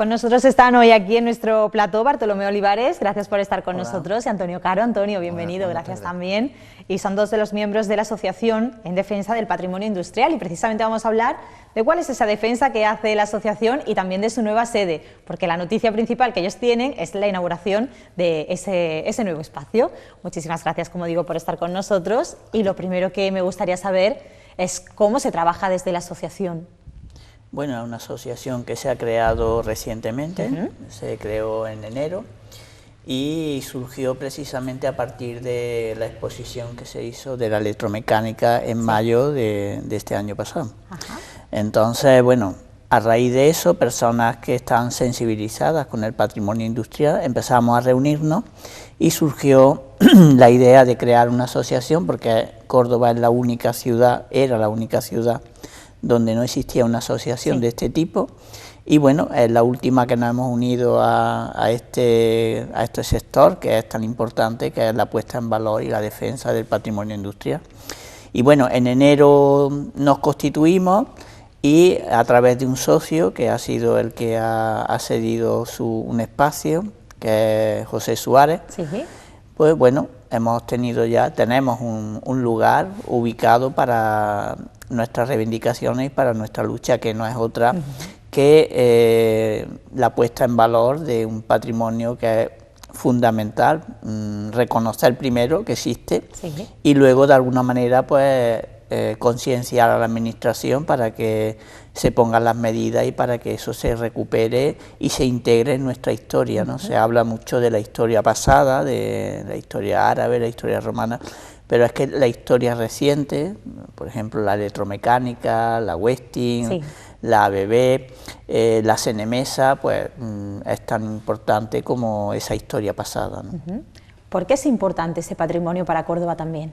Con nosotros están hoy aquí en nuestro plató Bartolomé Olivares, gracias por estar con nosotros, y Antonio Caro. Antonio, bienvenido, gracias también. Y son dos de los miembros de la Asociación en Defensa del Patrimonio Industrial, y precisamente vamos a hablar de cuál es esa defensa que hace la asociación y también de su nueva sede, porque la noticia principal que ellos tienen es la inauguración de ese nuevo espacio. Muchísimas gracias, como digo, por estar con nosotros, y lo primero que me gustaría saber es cómo se trabaja desde la asociación. Bueno, es una asociación que se ha creado recientemente, se creó en enero y surgió precisamente a partir de la exposición que se hizo de la electromecánica en mayo de este año pasado. Entonces, bueno, a raíz de eso, personas que están sensibilizadas con el patrimonio industrial empezamos a reunirnos y surgió la idea de crear una asociación, porque Córdoba es la única ciudad, era la única ciudad donde no existía una asociación de este tipo, y bueno, es la última que nos hemos unido a este sector que es tan importante, que es la puesta en valor y la defensa del patrimonio industrial. Y bueno, en enero nos constituimos y a través de un socio que ha sido el que ha cedido un espacio, que es José Suárez, pues bueno, tenemos un lugar ubicado para nuestras reivindicaciones y para nuestra lucha, que no es otra que la puesta en valor de un patrimonio que es fundamental, reconocer primero que existe y luego de alguna manera pues concienciar a la administración para que se pongan las medidas y para que eso se recupere y se integre en nuestra historia, ¿no? Se habla mucho de la historia pasada, de la historia árabe, la historia romana, pero es que la historia reciente, por ejemplo la electromecánica, la Westing, la ABB, la CNMESA, pues es tan importante como esa historia pasada, ¿no? ¿Por qué es importante ese patrimonio para Córdoba también?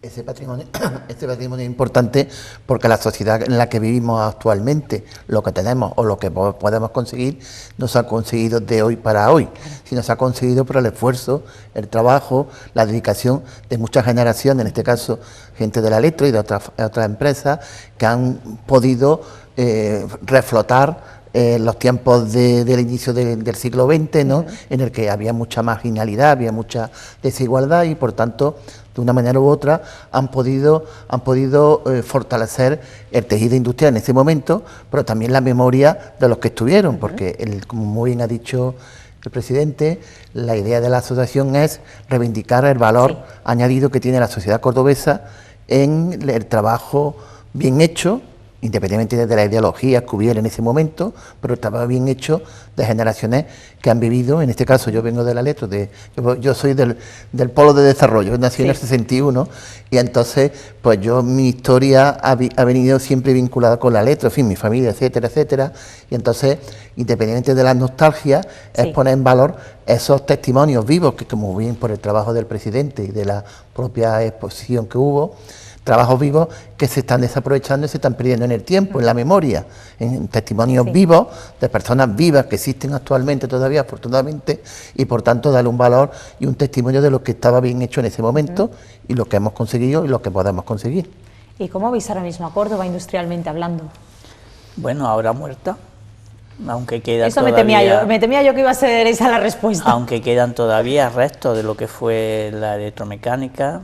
Este patrimonio es importante porque la sociedad en la que vivimos actualmente, lo que tenemos o lo que podemos conseguir, no se ha conseguido de hoy para hoy, sino se ha conseguido por el esfuerzo, el trabajo, la dedicación de muchas generaciones, en este caso gente de la Electro y de otras empresas, que han podido reflotar los tiempos del inicio del siglo XX, ¿no? En el que había mucha marginalidad, había mucha desigualdad y por tanto, de una manera u otra, han podido fortalecer el tejido industrial en ese momento, pero también la memoria de los que estuvieron, porque, como muy bien ha dicho el presidente, la idea de la asociación es reivindicar el valor añadido que tiene la sociedad cordobesa en el trabajo bien hecho, independientemente de la ideología que hubiera en ese momento, pero estaba bien hecho de generaciones que han vivido. En este caso yo vengo de la Electro, yo soy del polo de desarrollo, nací en el 61, y entonces pues mi historia ha venido siempre vinculada con la Electro, en fin, mi familia, etcétera, etcétera, y entonces, independientemente de la nostalgia, es poner en valor esos testimonios vivos, que como bien por el trabajo del presidente y de la propia exposición que hubo, trabajos vivos que se están desaprovechando y se están perdiendo en el tiempo, en la memoria, en testimonios vivos de personas vivas que existen actualmente todavía, afortunadamente, y por tanto darle un valor y un testimonio de lo que estaba bien hecho en ese momento y lo que hemos conseguido y lo que podemos conseguir. ¿Y cómo veis ahora mismo a Córdoba industrialmente hablando? Bueno, ahora muerta, aunque queda eso todavía, me temía yo que iba a ser esa la respuesta. Aunque quedan todavía restos de lo que fue la electromecánica.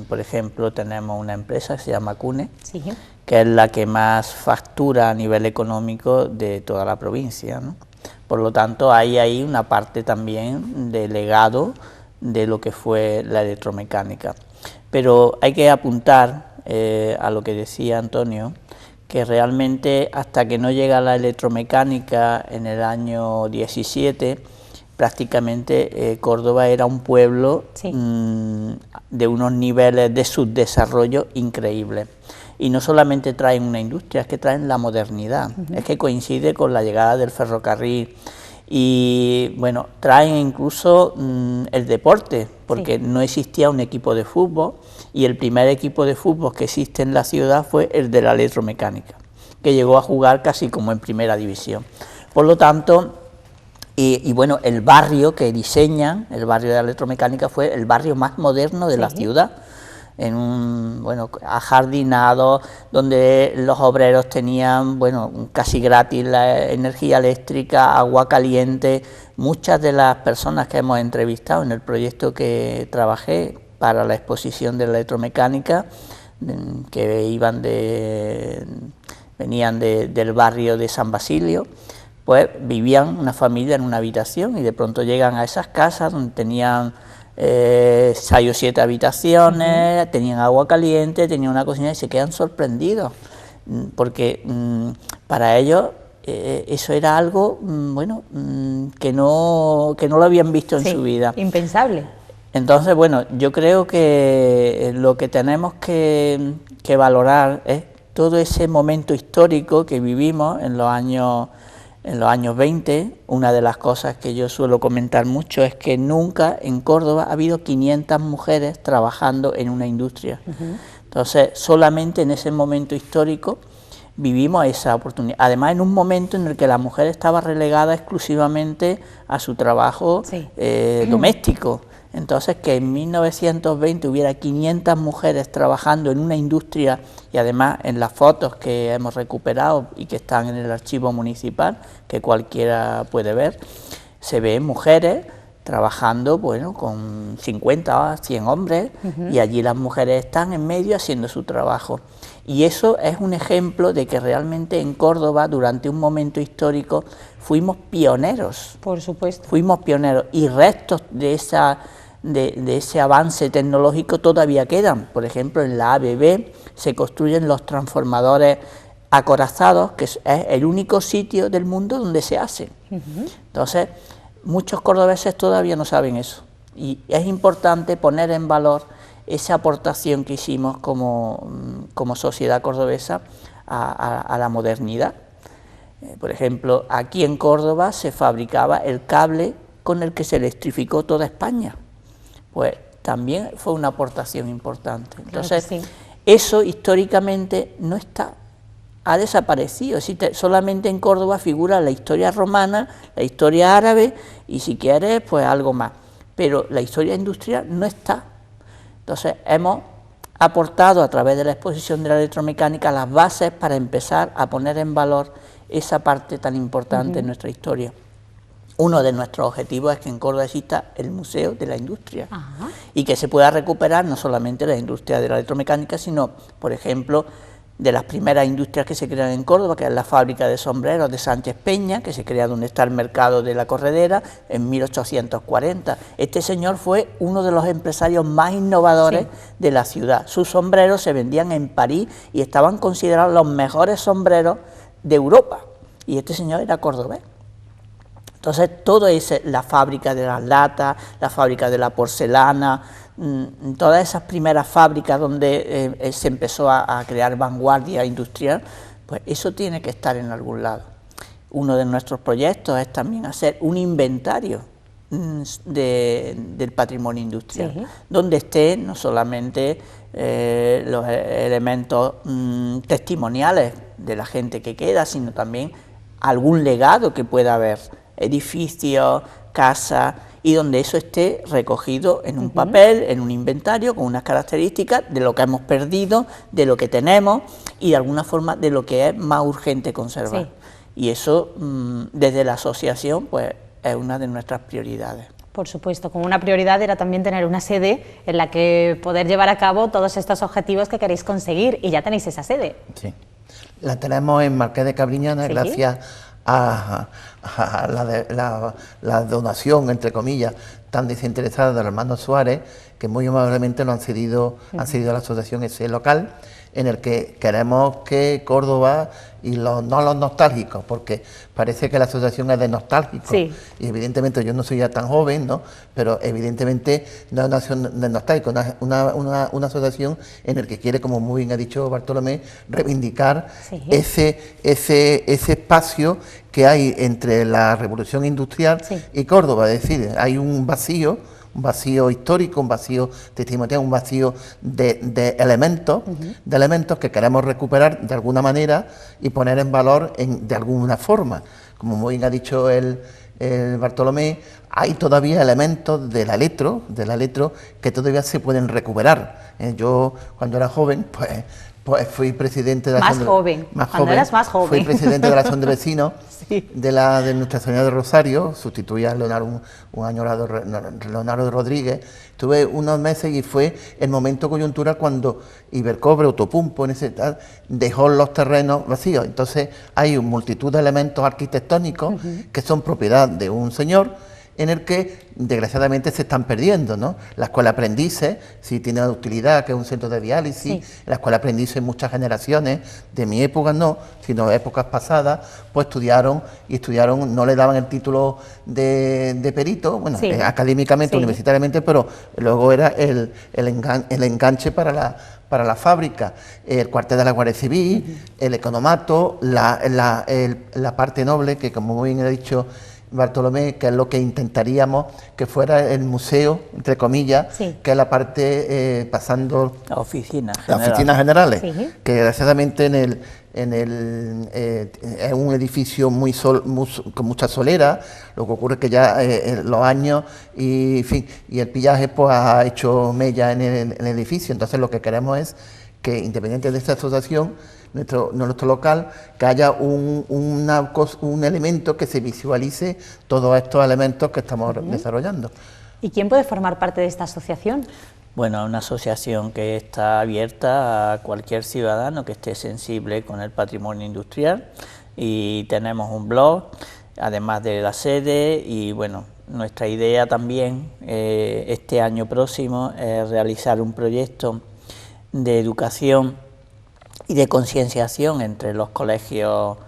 Por ejemplo, tenemos una empresa que se llama CUNE, que es la que más factura a nivel económico de toda la provincia, ¿no? Por lo tanto, hay ahí una parte también de legado de lo que fue la electromecánica. Pero hay que apuntar a lo que decía Antonio, que realmente hasta que no llega la electromecánica en el año 17, prácticamente Córdoba era un pueblo de unos niveles de subdesarrollo increíbles. Y no solamente traen una industria, es que traen la modernidad, es que coincide con la llegada del ferrocarril y bueno, traen incluso el deporte, porque no existía un equipo de fútbol y el primer equipo de fútbol que existe en la ciudad fue el de la electromecánica, que llegó a jugar casi como en primera división. Por lo tanto, y bueno, el barrio que diseñan, el barrio de la electromecánica, fue el barrio más moderno de la ciudad. en un, bueno, ajardinado, donde los obreros tenían, bueno, casi gratis la energía eléctrica, agua caliente. Muchas de las personas que hemos entrevistado en el proyecto que trabajé para la exposición de la electromecánica, que venían del barrio de San Basilio, pues vivían una familia en una habitación y de pronto llegan a esas casas donde tenían 6 o 7 habitaciones, tenían agua caliente, tenían una cocina y se quedan sorprendidos, porque para ellos eso era algo, bueno, que no lo habían visto en su vida. Impensable. Entonces, bueno, yo creo que lo que tenemos que valorar es todo ese momento histórico que vivimos en los años 20. Una de las cosas que yo suelo comentar mucho es que nunca en Córdoba ha habido 500 mujeres trabajando en una industria. Entonces, solamente en ese momento histórico vivimos esa oportunidad. Además, en un momento en el que la mujer estaba relegada exclusivamente a su trabajo doméstico. Entonces, que en 1920 hubiera 500 mujeres trabajando en una industria, y además en las fotos que hemos recuperado y que están en el archivo municipal, que cualquiera puede ver, se ven mujeres trabajando, bueno, con 50 o 100 hombres, y allí las mujeres están en medio haciendo su trabajo. Y eso es un ejemplo de que realmente en Córdoba, durante un momento histórico, fuimos pioneros. Por supuesto. Fuimos pioneros, y restos de ese avance tecnológico todavía quedan. Por ejemplo, en la ABB se construyen los transformadores acorazados, que es el único sitio del mundo donde se hace. Entonces, muchos cordobeses todavía no saben eso, y es importante poner en valor esa aportación que hicimos como sociedad cordobesa a la modernidad. Por ejemplo, aquí en Córdoba se fabricaba el cable con el que se electrificó toda España. Pues también fue una aportación importante. Entonces, claro que sí. Eso históricamente no está, ha desaparecido. Solamente en Córdoba figura la historia romana, la historia árabe y, si quieres, pues algo más. Pero la historia industrial no está. Entonces, hemos aportado a través de la exposición de la electromecánica las bases para empezar a poner en valor esa parte tan importante en nuestra historia. Uno de nuestros objetivos es que en Córdoba exista el Museo de la Industria y que se pueda recuperar no solamente la industria de la electromecánica, sino, por ejemplo, de las primeras industrias que se crean en Córdoba, que es la fábrica de sombreros de Sánchez Peña, que se crea donde está el mercado de la Corredera en 1840. Este señor fue uno de los empresarios más innovadores de la ciudad. Sus sombreros se vendían en París y estaban considerados los mejores sombreros de Europa, y este señor era cordobés. Entonces, todo es la fábrica de las latas, la fábrica de la porcelana, todas esas primeras fábricas donde se empezó a crear vanguardia industrial, pues eso tiene que estar en algún lado. Uno de nuestros proyectos es también hacer un inventario del patrimonio industrial, donde estén no solamente los elementos testimoniales de la gente que queda, sino también algún legado que pueda haber, edificios, casas, y donde eso esté recogido en un papel, en un inventario, con unas características de lo que hemos perdido, de lo que tenemos y de alguna forma de lo que es más urgente conservar. Y eso, desde la asociación, pues es una de nuestras prioridades. Por supuesto, como una prioridad era también tener una sede en la que poder llevar a cabo todos estos objetivos que queréis conseguir, y ya tenéis esa sede. Sí, la tenemos en Marqués de Cabriñana, gracias a la donación, entre comillas, tan desinteresada del hermano Suárez, que muy amablemente nos han cedido a la asociación ese local, en el que queremos que Córdoba, y no los nostálgicos, porque parece que la asociación es de nostálgicos, y evidentemente yo no soy ya tan joven, ¿no? Pero evidentemente no es una asociación de nostálgicos, una asociación en el que quiere, como muy bien ha dicho Bartolomé, reivindicar ese espacio que hay entre la revolución industrial y Córdoba. Es decir, hay un vacío histórico, un vacío testimonial, un vacío de elementos, que queremos recuperar de alguna manera y poner en valor de alguna forma. Como muy bien ha dicho el Bartolomé, hay todavía elementos del aletro que todavía se pueden recuperar. Yo, cuando era joven, pues fui presidente de la fui presidente de la Asociación de Vecinos sí. de Nuestra Señora de Rosario, sustituía a un añorado Leonardo Rodríguez. Estuve unos meses y fue el momento coyuntural cuando Ibercobre, Autopumpo, dejó los terrenos vacíos. Entonces hay una multitud de elementos arquitectónicos que son propiedad de un señor, en el que desgraciadamente se están perdiendo, ¿no? La Escuela Aprendices, sí tiene utilidad, que es un centro de diálisis, sí. La Escuela Aprendices muchas generaciones, de mi época no, sino de épocas pasadas, pues estudiaron, no le daban el título de perito, bueno, sí. Académicamente, sí. Universitariamente, pero luego era el enganche para la fábrica, el cuartel de la Guardia Civil, el economato, la parte noble, que como muy bien ha dicho Bartolomé, que es lo que intentaríamos que fuera el museo, entre comillas, sí. Que es la parte pasando las oficinas generales, sí. Que desgraciadamente es un edificio con mucha solera. Lo que ocurre es que ya los años y el pillaje pues ha hecho mella en el edificio. Entonces lo que queremos es que, independiente de esta asociación, nuestro local, que haya un elemento que se visualice todos estos elementos que estamos desarrollando. ¿Y quién puede formar parte de esta asociación? Bueno, una asociación que está abierta a cualquier ciudadano que esté sensible con el patrimonio industrial, y tenemos un blog, además de la sede, y bueno, nuestra idea también este año próximo es realizar un proyecto de educación y de concienciación entre los colegios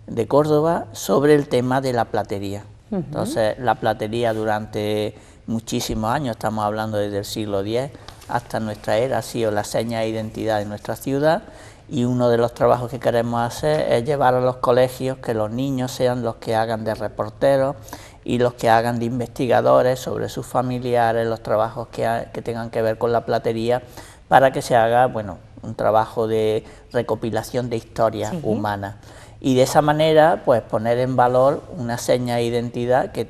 de Córdoba sobre el tema de la platería. Entonces, la platería durante muchísimos años, estamos hablando desde el siglo X hasta nuestra era, ha sido la seña de identidad de nuestra ciudad, y uno de los trabajos que queremos hacer es llevar a los colegios que los niños sean los que hagan de reporteros y los que hagan de investigadores sobre sus familiares, los trabajos que tengan que ver con la platería, para que se haga, bueno, un trabajo de recopilación de historias humanas, y de esa manera pues poner en valor una seña de identidad que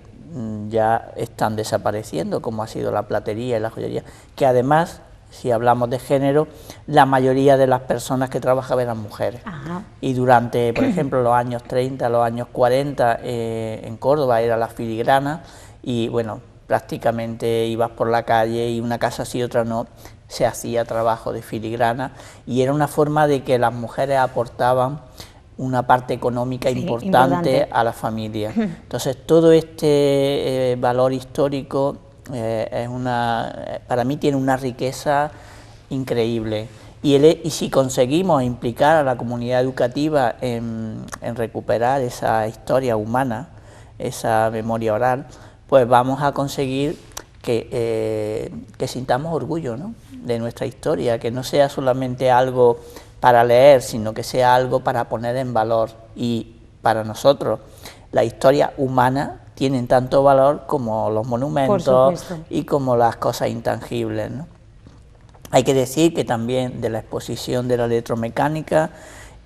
ya están desapareciendo, como ha sido la platería y la joyería, que además, si hablamos de género, la mayoría de las personas que trabajaban eran mujeres. Ajá. Y durante, por ejemplo, los años 30, los años 40, en Córdoba era la filigrana, y bueno, prácticamente ibas por la calle y una casa sí, otra no, se hacía trabajo de filigrana, y era una forma de que las mujeres aportaban una parte económica importante a la familia. Entonces, todo este valor histórico para mí tiene una riqueza increíble, y si conseguimos implicar a la comunidad educativa en recuperar esa historia humana, esa memoria oral, pues vamos a conseguir que sintamos orgullo, ¿no?, de nuestra historia, que no sea solamente algo para leer, sino que sea algo para poner en valor. Y para nosotros la historia humana tiene tanto valor como los monumentos y como las cosas intangibles, ¿no? Hay que decir que también de la exposición de la electromecánica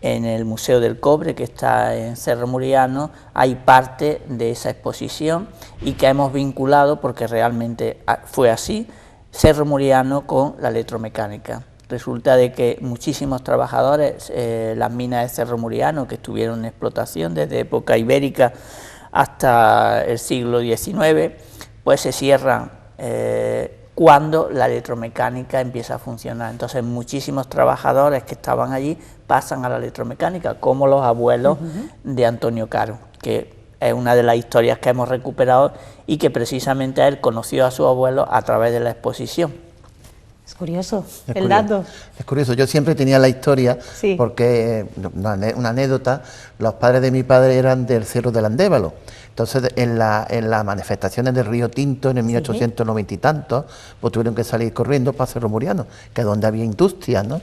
en el Museo del Cobre, que está en Cerro Muriano, hay parte de esa exposición, y que hemos vinculado, porque realmente fue así, Cerro Muriano con la electromecánica. Resulta de que muchísimos trabajadores, las minas de Cerro Muriano, que estuvieron en explotación desde época ibérica hasta el siglo XIX, pues se cierran cuando la electromecánica empieza a funcionar. Entonces muchísimos trabajadores que estaban allí pasan a la electromecánica, como los abuelos de Antonio Caro, que es una de las historias que hemos recuperado, y que precisamente él conoció a su abuelo a través de la exposición. Es curioso el dato. Es curioso, yo siempre tenía la historia, porque, una anécdota, los padres de mi padre eran del Cerro del Andévalo. Entonces, en las manifestaciones del Río Tinto, en el 1890 y tantos, pues tuvieron que salir corriendo para Cerro Muriano, que es donde había industria, ¿no?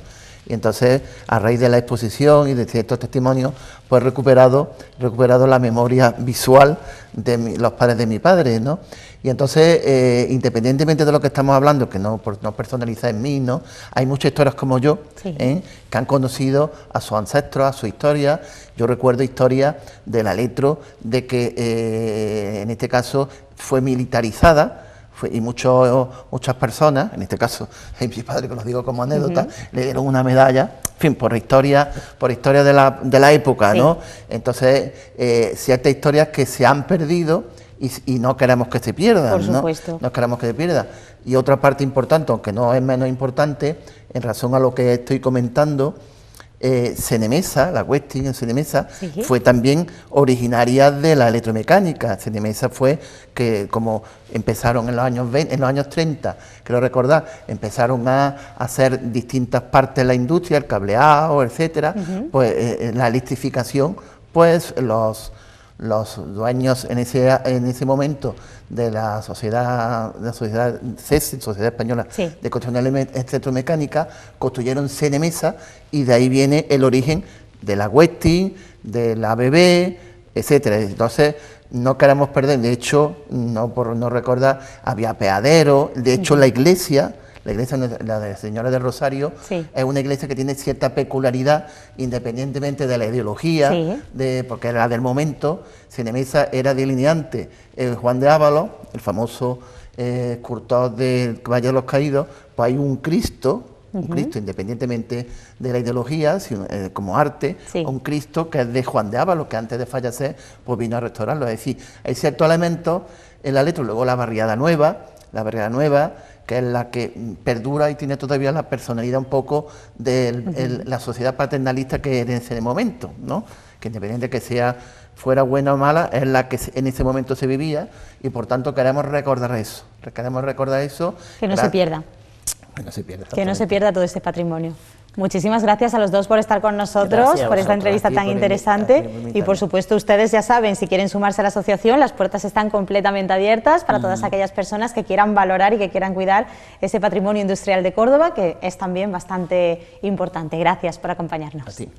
Y entonces, a raíz de la exposición y de ciertos testimonios, pues he recuperado la memoria visual de los padres de mi padre, ¿no? Y entonces, independientemente de lo que estamos hablando, que no personaliza en mí, ¿no? Hay muchas historias como yo, sí, que han conocido a sus ancestros, a su historia. Yo recuerdo historias del Aletro, de que en este caso fue militarizada, y muchas personas, en este caso mi padre, que los digo como anécdota, le dieron una medalla, en fin, por historia de la época, sí, ¿no? Entonces, ciertas historias que se han perdido y no queremos que se pierdan, por supuesto, no queremos que se pierdan. Y otra parte importante, aunque no es menos importante, en razón a lo que estoy comentando, CNMESA, la Westing en CNMESA, ¿sí?, fue también originaria de la electromecánica. CNMESA fue que, como empezaron en los años 30, creo recordar, empezaron a hacer distintas partes de la industria, el cableado, etcétera, pues la electrificación, pues los dueños en ese momento de la sociedad CESE, Sociedad Española, sí, de Construcción Electromecánica, construyeron CNMESA, y de ahí viene el origen de la Westing, de la ABB, etcétera. Entonces, no queremos perder, de hecho, por no recordar, había apeaderos, de hecho la iglesia, la de Señora del Rosario, sí, es una iglesia que tiene cierta peculiaridad, independientemente de la ideología, sí, porque era del momento. CNMESA era delineante. Juan de Ávalos, el famoso escultor del Valle de los Caídos, pues hay un Cristo, independientemente de la ideología, como arte, sí, un Cristo que es de Juan de Ávalos, que antes de fallecer pues vino a restaurarlo. Es decir, hay ciertos elementos en la letra. Luego la barriada nueva, que es la que perdura y tiene todavía la personalidad un poco de la sociedad paternalista que era en ese momento, ¿no? Que independiente de que fuera buena o mala, es la que en ese momento se vivía, y por tanto queremos recordar eso. Que no se pierda. Que no se pierda todo este patrimonio. Muchísimas gracias a los dos por estar con nosotros, por esta entrevista tan interesante, y por supuesto ustedes ya saben, si quieren sumarse a la asociación, las puertas están completamente abiertas para todas aquellas personas que quieran valorar y que quieran cuidar ese patrimonio industrial de Córdoba, que es también bastante importante. Gracias por acompañarnos. A ti.